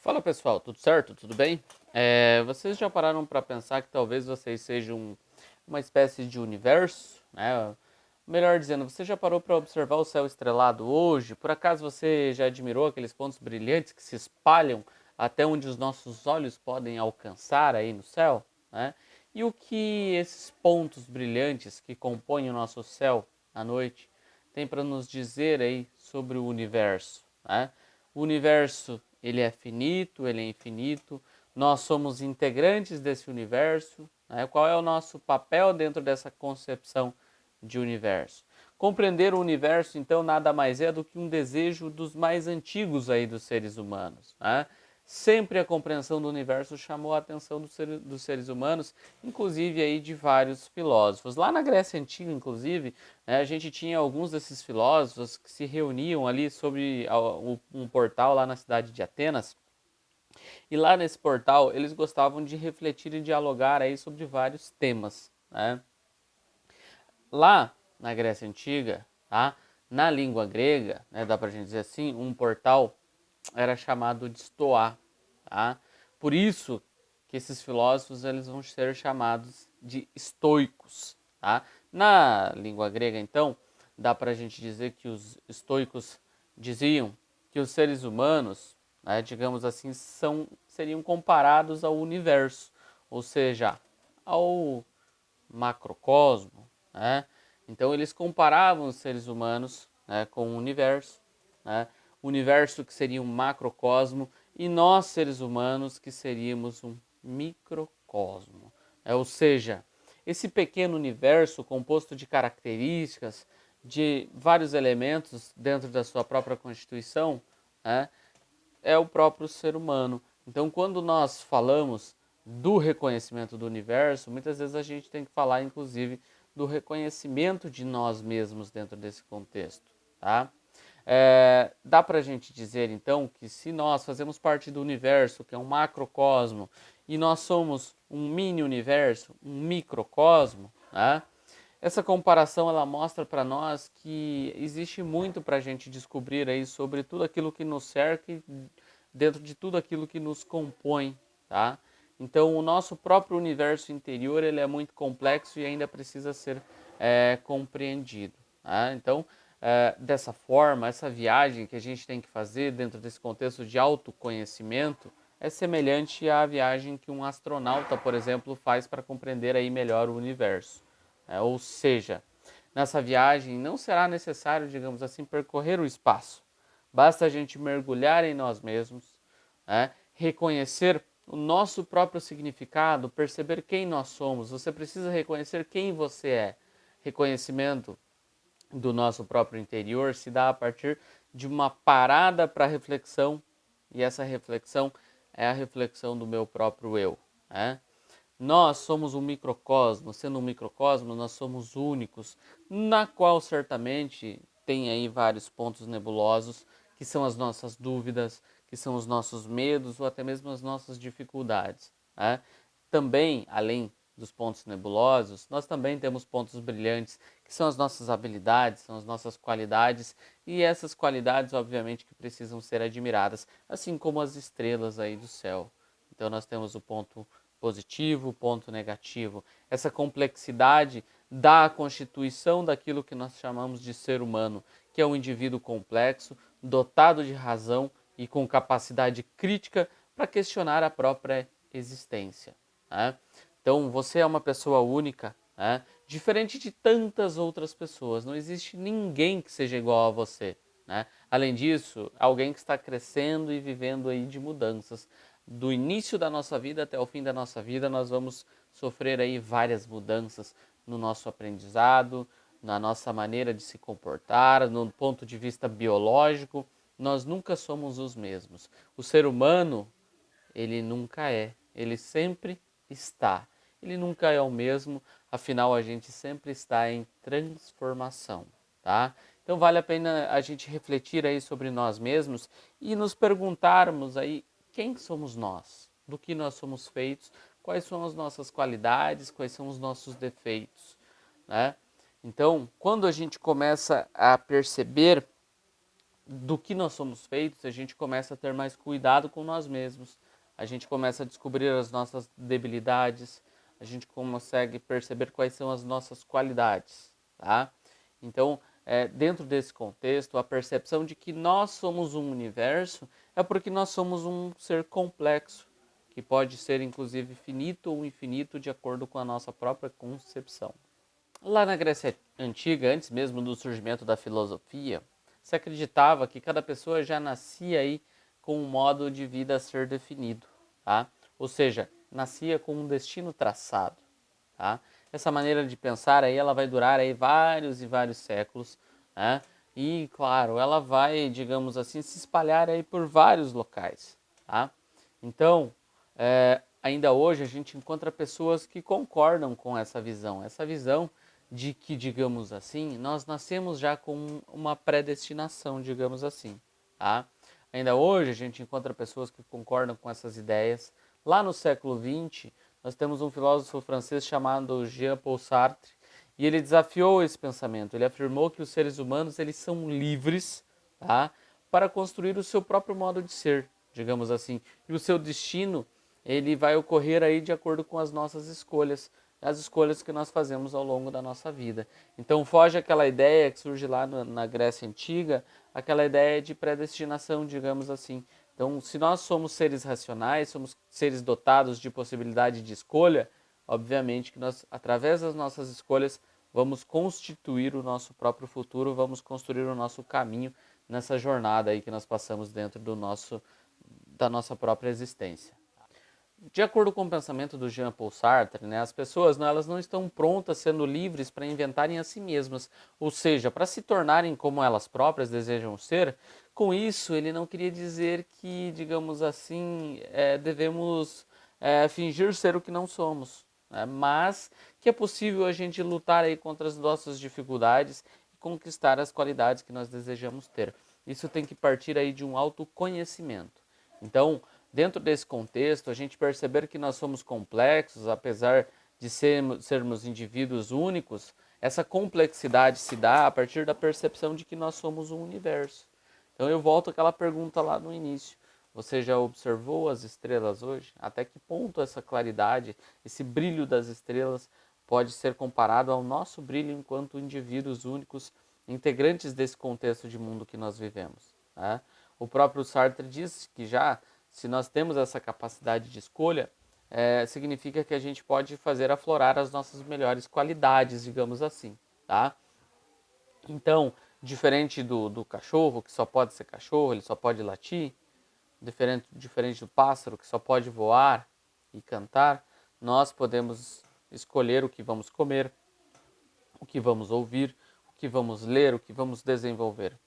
Fala pessoal, tudo certo? Tudo bem? Vocês já pararam para pensar que talvez vocês sejam uma espécie de universo, né? Melhor dizendo, você já parou para observar o céu estrelado hoje? Por acaso você já admirou aqueles pontos brilhantes que se espalham até onde os nossos olhos podem alcançar aí no céu, né? E o que esses pontos brilhantes que compõem o nosso céu à noite têm para nos dizer aí sobre o universo, né? O universo, ele é finito, ele é infinito, nós somos integrantes desse universo, né? Qual é o nosso papel dentro dessa concepção de universo? Compreender o universo, então, nada mais é do que um desejo dos mais antigos aí dos seres humanos, né? Sempre a compreensão do universo chamou a atenção dos seres humanos, inclusive aí de vários filósofos. Lá na Grécia Antiga, inclusive, né, a gente tinha alguns desses filósofos que se reuniam ali sobre um portal lá na cidade de Atenas. E lá nesse portal eles gostavam de refletir e dialogar aí sobre vários temas, né? Lá na Grécia Antiga, tá? Na língua grega, né, dá pra gente dizer assim, um portal era chamado de stoa, tá? Por isso que esses filósofos eles vão ser chamados de estoicos, tá? Na língua grega, então, dá pra gente dizer que os estoicos diziam que os seres humanos, né, digamos assim, seriam comparados ao universo, ou seja, ao macrocosmo, né? Então eles comparavam os seres humanos, né, com o universo, né? O universo que seria um macrocosmo e nós seres humanos que seríamos um microcosmo, ou seja, esse pequeno universo composto de características, de vários elementos dentro da sua própria constituição, né, é o próprio ser humano. Então, quando nós falamos do reconhecimento do universo, muitas vezes a gente tem que falar, inclusive, do reconhecimento de nós mesmos dentro desse contexto, tá? Dá para a gente dizer, então, que se nós fazemos parte do universo, que é um macrocosmo, e nós somos um mini-universo, um microcosmo, né? Essa comparação ela mostra para nós que existe muito para a gente descobrir aí sobre tudo aquilo que nos cerca e dentro de tudo aquilo que nos compõe, tá? Então o nosso próprio universo interior ele é muito complexo e ainda precisa ser compreendido, tá? Então dessa forma essa viagem que a gente tem que fazer dentro desse contexto de autoconhecimento é semelhante à viagem que um astronauta, por exemplo, faz para compreender aí melhor o universo. Ou seja, nessa viagem não será necessário, digamos assim, percorrer o espaço. Basta a gente mergulhar em nós mesmos, né? Reconhecer o nosso próprio significado, perceber quem nós somos. Você precisa reconhecer quem você é. Reconhecimento do nosso próprio interior se dá a partir de uma parada para reflexão, e essa reflexão é a reflexão do meu próprio eu, né? Nós somos um microcosmo, sendo um microcosmo, nós somos únicos, na qual certamente tem aí vários pontos nebulosos, que são as nossas dúvidas, que são os nossos medos ou até mesmo as nossas dificuldades, né? Também, além dos pontos nebulosos, nós também temos pontos brilhantes, que são as nossas habilidades, são as nossas qualidades, e essas qualidades, obviamente, que precisam ser admiradas, assim como as estrelas aí do céu. Então nós temos o ponto positivo, ponto negativo. Essa complexidade da constituição daquilo que nós chamamos de ser humano, que é um indivíduo complexo, dotado de razão e com capacidade crítica para questionar a própria existência, né? Então você é uma pessoa única, né? Diferente de tantas outras pessoas. Não existe ninguém que seja igual a você, né? Além disso, alguém que está crescendo e vivendo aí de mudanças. Do início da nossa vida até o fim da nossa vida, nós vamos sofrer aí várias mudanças no nosso aprendizado, na nossa maneira de se comportar, no ponto de vista biológico. Nós nunca somos os mesmos. O ser humano, ele nunca é, ele sempre está. Ele nunca é o mesmo, afinal a gente sempre está em transformação, tá? Então vale a pena a gente refletir aí sobre nós mesmos e nos perguntarmos aí quem somos nós, do que nós somos feitos, quais são as nossas qualidades, quais são os nossos defeitos, né? Então, quando a gente começa a perceber do que nós somos feitos, a gente começa a ter mais cuidado com nós mesmos, a gente começa a descobrir as nossas debilidades, a gente consegue perceber quais são as nossas qualidades, tá? Então, dentro desse contexto, a percepção de que nós somos um universo é porque nós somos um ser complexo, que pode ser inclusive finito ou infinito de acordo com a nossa própria concepção. Lá na Grécia Antiga, antes mesmo do surgimento da filosofia, se acreditava que cada pessoa já nascia aí com um modo de vida a ser definido, tá? Ou seja, nascia com um destino traçado, tá? Essa maneira de pensar aí, ela vai durar aí vários e vários séculos, né? E, claro, ela vai, digamos assim, se espalhar aí por vários locais, tá? Então, ainda hoje a gente encontra pessoas que concordam com essa visão de que, digamos assim, nós nascemos já com uma predestinação, digamos assim, tá? Ainda hoje a gente encontra pessoas que concordam com essas ideias. Lá no século XX, nós temos um filósofo francês chamado Jean-Paul Sartre, e ele desafiou esse pensamento. Ele afirmou que os seres humanos eles são livres, tá? Para construir o seu próprio modo de ser, digamos assim. E o seu destino ele vai ocorrer aí de acordo com as nossas escolhas, as escolhas que nós fazemos ao longo da nossa vida. Então foge aquela ideia que surge lá na Grécia Antiga, aquela ideia de predestinação, digamos assim. Então, se nós somos seres racionais, somos seres dotados de possibilidade de escolha, obviamente que nós, através das nossas escolhas, vamos constituir o nosso próprio futuro, vamos construir o nosso caminho nessa jornada aí que nós passamos dentro da nossa própria existência. De acordo com o pensamento do Jean-Paul Sartre, né, as pessoas elas não estão prontas, sendo livres para inventarem a si mesmas, ou seja, para se tornarem como elas próprias desejam ser. Com isso, ele não queria dizer que, digamos assim, devemos fingir ser o que não somos, né, mas que é possível a gente lutar aí contra as nossas dificuldades e conquistar as qualidades que nós desejamos ter. Isso tem que partir aí de um autoconhecimento. Então, dentro desse contexto, a gente perceber que nós somos complexos, apesar de sermos indivíduos únicos, essa complexidade se dá a partir da percepção de que nós somos um universo. Então eu volto àquela pergunta lá no início. Você já observou as estrelas hoje? Até que ponto essa claridade, esse brilho das estrelas pode ser comparado ao nosso brilho enquanto indivíduos únicos, integrantes desse contexto de mundo que nós vivemos, né? O próprio Sartre diz que já, se nós temos essa capacidade de escolha, significa que a gente pode fazer aflorar as nossas melhores qualidades, digamos assim, tá? Então, diferente do cachorro, que só pode ser cachorro, ele só pode latir, diferente do pássaro, que só pode voar e cantar, nós podemos escolher o que vamos comer, o que vamos ouvir, o que vamos ler, o que vamos desenvolver.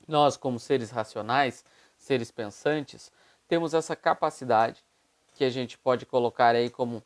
Nós, como seres racionais, seres pensantes, temos essa capacidade que a gente pode colocar aí como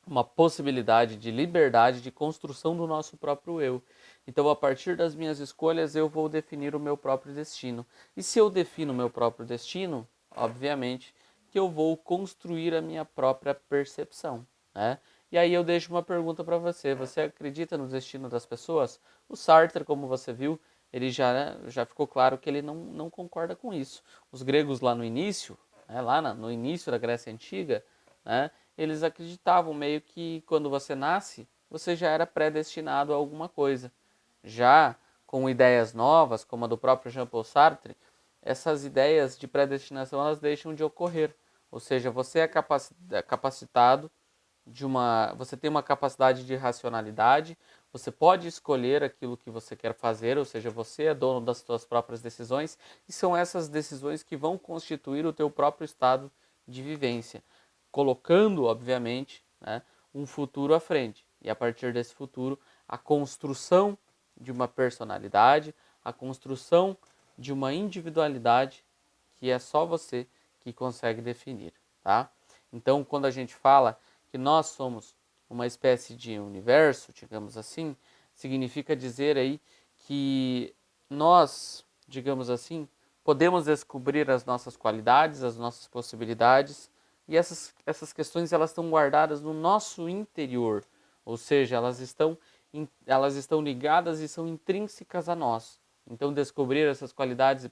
uma possibilidade de liberdade de construção do nosso próprio eu. Então, a partir das minhas escolhas, eu vou definir o meu próprio destino. E se eu defino o meu próprio destino, obviamente que eu vou construir a minha própria percepção, né? E aí eu deixo uma pergunta para você. Você acredita no destino das pessoas? O Sartre, como você viu, ele já ficou claro que ele não concorda com isso. Os gregos lá no início, né, no início da Grécia Antiga, né, eles acreditavam meio que quando você nasce, você já era predestinado a alguma coisa. Já com ideias novas, como a do próprio Jean-Paul Sartre, essas ideias de predestinação elas deixam de ocorrer. Ou seja, você é capacitado você tem uma capacidade de racionalidade, você pode escolher aquilo que você quer fazer, ou seja, você é dono das suas próprias decisões, e são essas decisões que vão constituir o teu próprio estado de vivência, colocando, obviamente, né, um futuro à frente. E a partir desse futuro, a construção de uma personalidade, a construção de uma individualidade que é só você que consegue definir, tá? Então, quando a gente fala que nós somos uma espécie de universo, digamos assim, significa dizer aí que nós, digamos assim, podemos descobrir as nossas qualidades, as nossas possibilidades, e essas questões elas estão guardadas no nosso interior, ou seja, elas estão ligadas e são intrínsecas a nós. Então, descobrir essas qualidades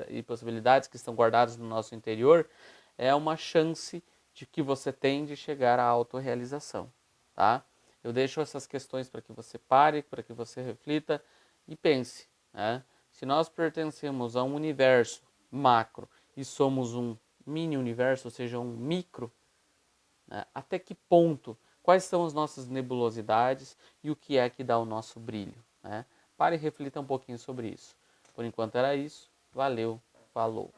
e possibilidades que estão guardadas no nosso interior é uma chance de que você tem de chegar à autorrealização, tá? Eu deixo essas questões para que você pare, para que você reflita e pense, né? Se nós pertencemos a um universo macro e somos um mini universo, ou seja, um micro, né? Até que ponto, quais são as nossas nebulosidades e o que é que dá o nosso brilho, né? Pare e reflita um pouquinho sobre isso. Por enquanto era isso. Valeu, falou.